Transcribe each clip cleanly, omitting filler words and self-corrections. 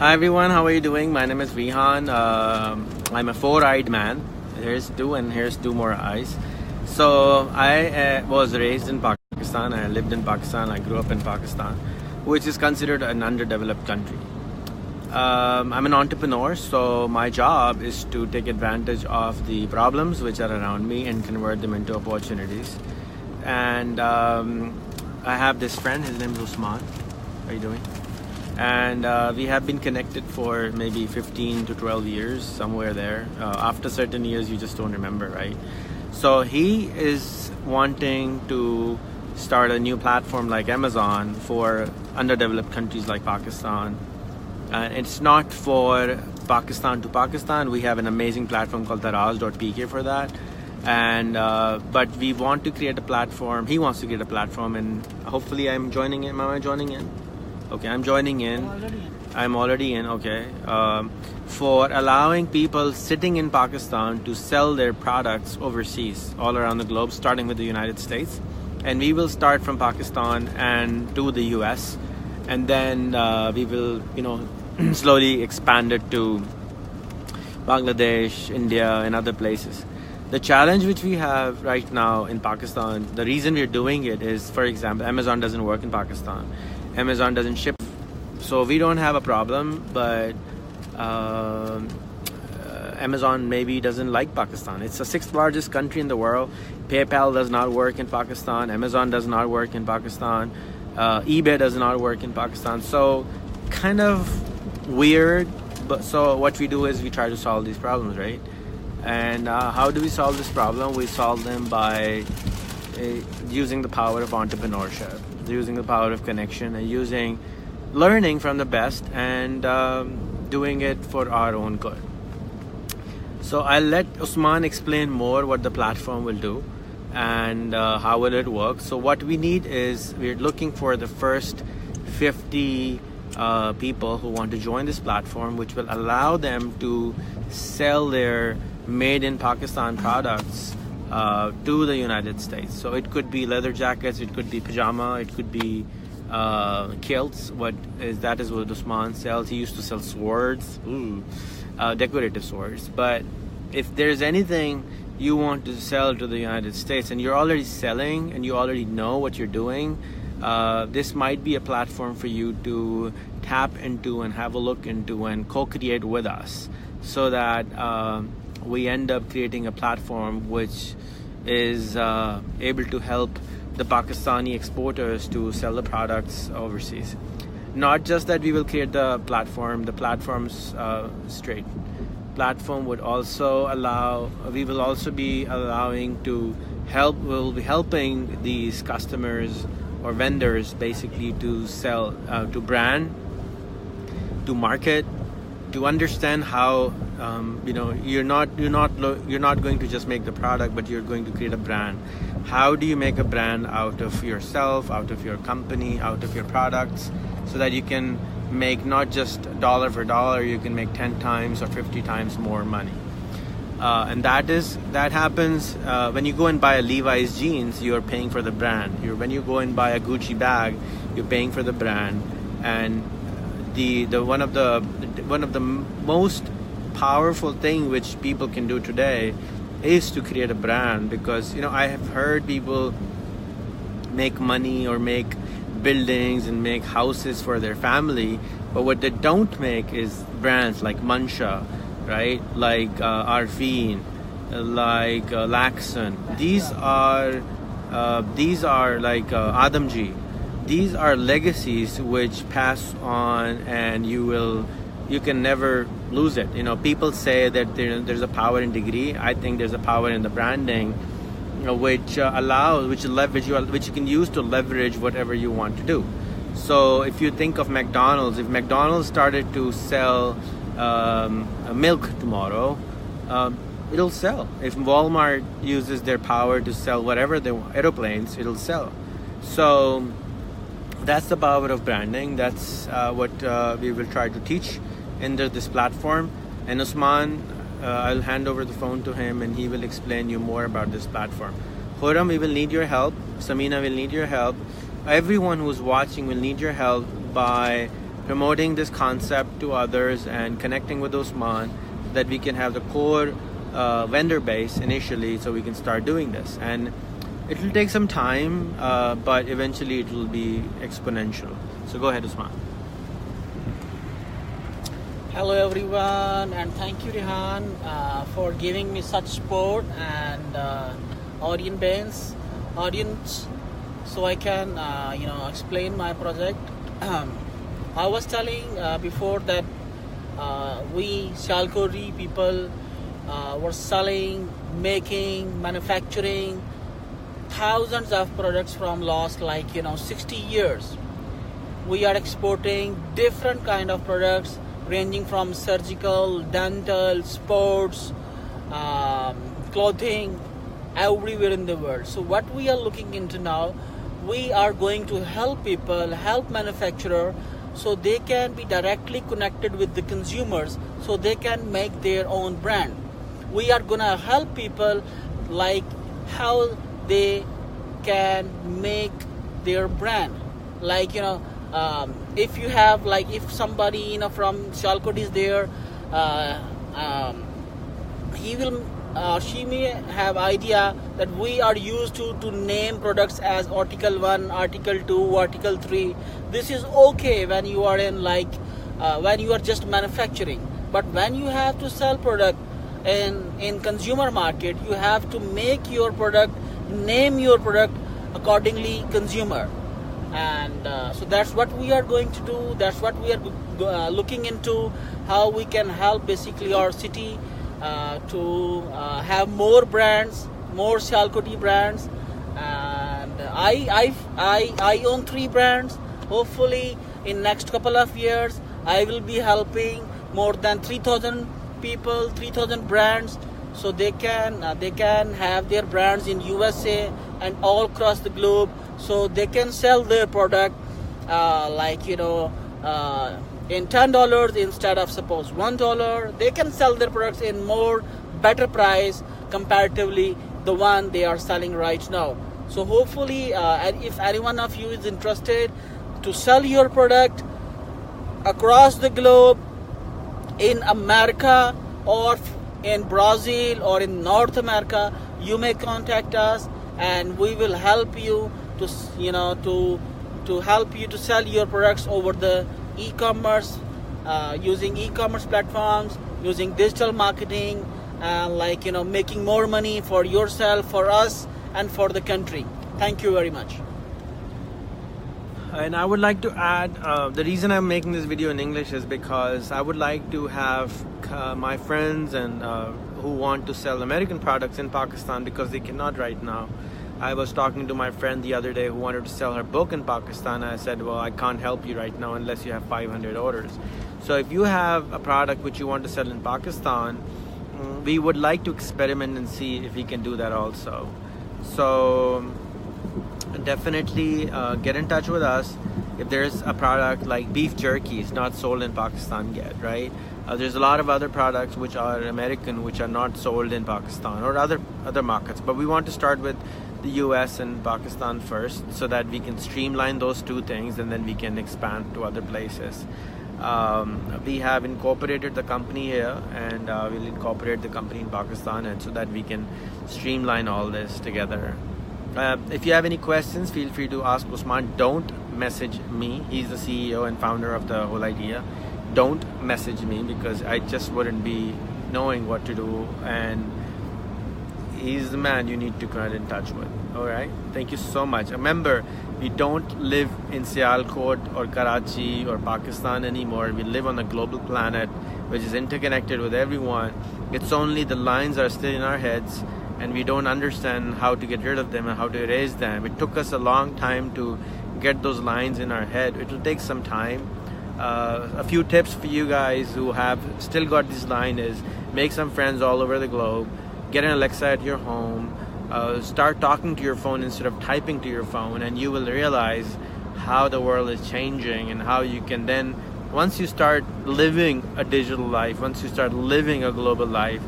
Hi everyone, how are you doing? My name is Vihan. I'm a four-eyed man. Here's two and here's two more eyes. So I was raised in Pakistan. I lived in Pakistan. I grew up in Pakistan, which is considered an underdeveloped country. I'm an entrepreneur, so my job is to take advantage of the problems which are around me and convert them into opportunities. And I have this friend, his name is Usman. How are you doing? And we have been connected for maybe 15 to 12 years, somewhere there. After certain years, you just don't remember, right? So he is wanting to start a new platform like Amazon for underdeveloped countries like Pakistan. And it's not for Pakistan to Pakistan. We have an amazing platform called Taraz.pk for that. And but we want to create a platform. He wants to create a platform, and hopefully I'm joining in. Am I joining in? Okay, I'm joining in. I'm already in, okay. For allowing people sitting in Pakistan to sell their products overseas, all around the globe, starting with the United States. And we will start from Pakistan and to the US. And then we will, slowly expand it to Bangladesh, India, and other places. The challenge which we have right now in Pakistan, the reason we're doing it is, for example, Amazon doesn't work in Pakistan. Amazon doesn't ship, so we don't have a problem, but Amazon maybe doesn't like Pakistan. It's the sixth largest country in the world. PayPal does not work in Pakistan. Amazon does not work in Pakistan. eBay does not work in Pakistan. So kind of weird, but so what we do is we try to solve these problems, right? And how do we solve this problem? We solve them by using the power of entrepreneurship, using the power of connection, and learning from the best and doing it for our own good. So I'll let Usman explain more what the platform will do and how will it work. So what we need is, we're looking for the first 50 people who want to join this platform, which will allow them to sell their made in Pakistan products to the United States. So it could be leather jackets, it could be pajama, it could be kilts. That is what Usman sells. He used to sell swords, decorative swords. But if there's anything you want to sell to the United States and you're already selling and you already know what you're doing, this might be a platform for you to tap into and have a look into and co-create with us, so that we end up creating a platform which is able to help the Pakistani exporters to sell the products overseas. Not just that we will create the platform's straight. Platform would also we will also be allowing to we'll be helping these customers or vendors basically to sell, to brand, to market, to understand how you're not going to just make the product, but you're going to create a brand. How do you make a brand out of yourself, out of your company, out of your products, so that you can make not just dollar for dollar, you can make 10 times or 50 times more money. And that happens when you go and buy a Levi's jeans, you're paying for the brand. When you go and buy a Gucci bag, you're paying for the brand. And one of the most powerful thing which people can do today is to create a brand, because I have heard people make money or make buildings and make houses for their family, but what they don't make is brands like Mansha, right? Like Arfin, like Laxon. These are like Adamji. These are legacies which pass on, and you can never lose it. People say that there's a power in degree. I think there's a power in the branding, which you can use to leverage whatever you want to do. So if you think of McDonald's, if McDonald's started to sell milk tomorrow, it'll sell. If Walmart uses their power to sell whatever they want, aeroplanes, it'll sell. So that's the power of branding. That's what we will try to teach in this platform. And Usman, I'll hand over the phone to him and he will explain you more about this platform. Khurram, we will need your help. Samina will need your help. Everyone who's watching will need your help by promoting this concept to others and connecting with Usman so that we can have the core vendor base initially, so we can start doing this. And it will take some time, but eventually it will be exponential. So go ahead, Usman. Hello everyone, and thank you Rehan for giving me such support and audience so I can explain my project. I was telling before that we Shalkori people were selling, making, manufacturing thousands of products from last 60 years. We are exporting different kind of products ranging from surgical, dental, sports, clothing, everywhere in the world. So what we are looking into now, we are going to help people, help manufacturer, so they can be directly connected with the consumers, so they can make their own brand. We are gonna help people like how they can make their brand. If you have if somebody from Shalkot is there, he will she may have idea that we are used to name products as article 1, article 2, article 3. This is okay when you are in when you are just manufacturing, but when you have to sell product in consumer market, you have to make your product, name your product accordingly consumer. And so that's what we are going to do. That's what we are looking into, how we can help basically our city to have more brands, more Shalkoti brands. And I own 3 brands. Hopefully in next couple of years I will be helping more than 3,000 people, 3,000 brands, so they can have their brands in USA and all across the globe, so they can sell their product in $10 instead of suppose $1. They can sell their products in more better price comparatively the one they are selling right now. So hopefully if any one of you is interested to sell your product across the globe, in America or in Brazil or in North America, you may contact us and we will help you to help you to sell your products over the e-commerce, using e-commerce platforms, using digital marketing, making more money for yourself, for us, and for the country. Thank you very much. And I would like to add, the reason I'm making this video in English is because I would like to have my friends and who want to sell American products in Pakistan, because they cannot right now. I was talking to my friend the other day who wanted to sell her book in Pakistan. I said, well, I can't help you right now unless you have 500 orders. So if you have a product which you want to sell in Pakistan, we would like to experiment and see if we can do that also. So definitely get in touch with us if there's a product like beef jerky is not sold in Pakistan yet, right? There's a lot of other products which are American which are not sold in Pakistan or other markets, but we want to start with the US and Pakistan first so that we can streamline those 2 things and then we can expand to other places. We have incorporated the company here, and we'll incorporate the company in Pakistan, and so that we can streamline all this together. If you have any questions, feel free to ask Usman. Don't message me. He's the CEO and founder of the whole idea. Don't message me, because I just wouldn't be knowing what to do, and he's the man you need to get in touch with. All right, thank you so much. Remember, we don't live in Sialkot or Karachi or Pakistan anymore. We live on a global planet which is interconnected with everyone. It's only the lines are still in our heads, and we don't understand how to get rid of them and how to erase them. It took us a long time to get those lines in our head. It will take some time. A few tips for you guys who have still got this line is make some friends all over the globe, get an Alexa at your home, start talking to your phone instead of typing to your phone, and you will realize how the world is changing and how you can then, once you start living a digital life, once you start living a global life,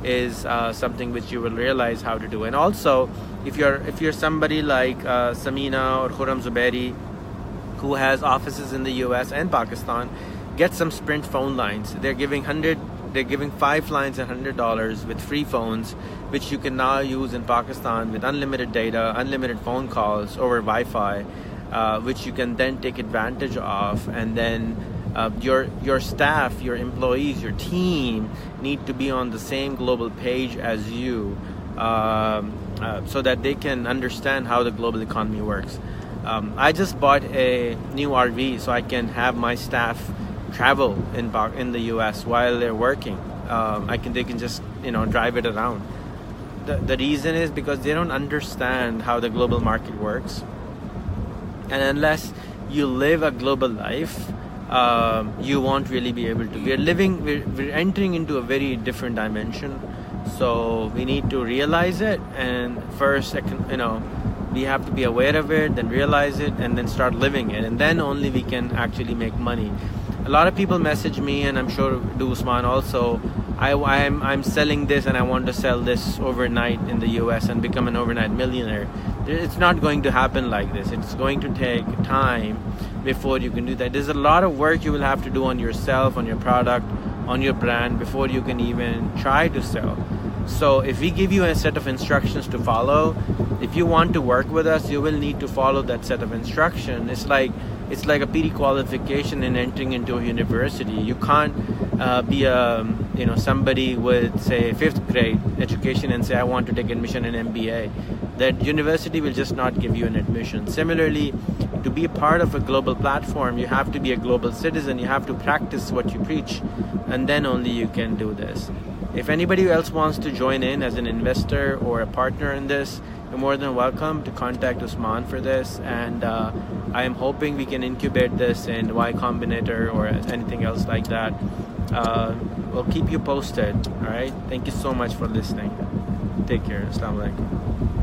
is something which you will realize how to do. And also, if you're somebody like Samina or Khurram Zubairi, who has offices in the US and Pakistan, get some Sprint phone lines. They're giving 5 lines at $100 with free phones, which you can now use in Pakistan with unlimited data, unlimited phone calls over Wi-Fi, which you can then take advantage of. And then your staff, your employees, your team need to be on the same global page as you, so that they can understand how the global economy works. I just bought a new RV so I can have my staff travel in the US while they're working. They can just drive it around. The reason is because they don't understand how the global market works, and unless you live a global life, you won't really be able to. We're entering into a very different dimension, so we need to realize it. And first, we have to be aware of it, then realize it, and then start living it, and then only we can actually make money. A lot of people message me, and I'm sure do Usman also. I'm selling this and I want to sell this overnight in the US and become an overnight millionaire. It's not going to happen like this. It's going to take time before you can do that. There's a lot of work you will have to do on yourself, on your product, on your brand before you can even try to sell. So if we give you a set of instructions to follow, if you want to work with us, you will need to follow that set of instructions. It's like a pre-qualification in entering into a university. You can't be somebody with, say, 5th grade education and say, I want to take admission in MBA. That university will just not give you an admission. Similarly, to be a part of a global platform, you have to be a global citizen. You have to practice what you preach, and then only you can do this. If anybody else wants to join in as an investor or a partner in this, you're more than welcome to contact Usman for this. And I am hoping we can incubate this in Y Combinator or anything else like that. We'll keep you posted. All right. Thank you so much for listening. Take care. Assalamu alaikum.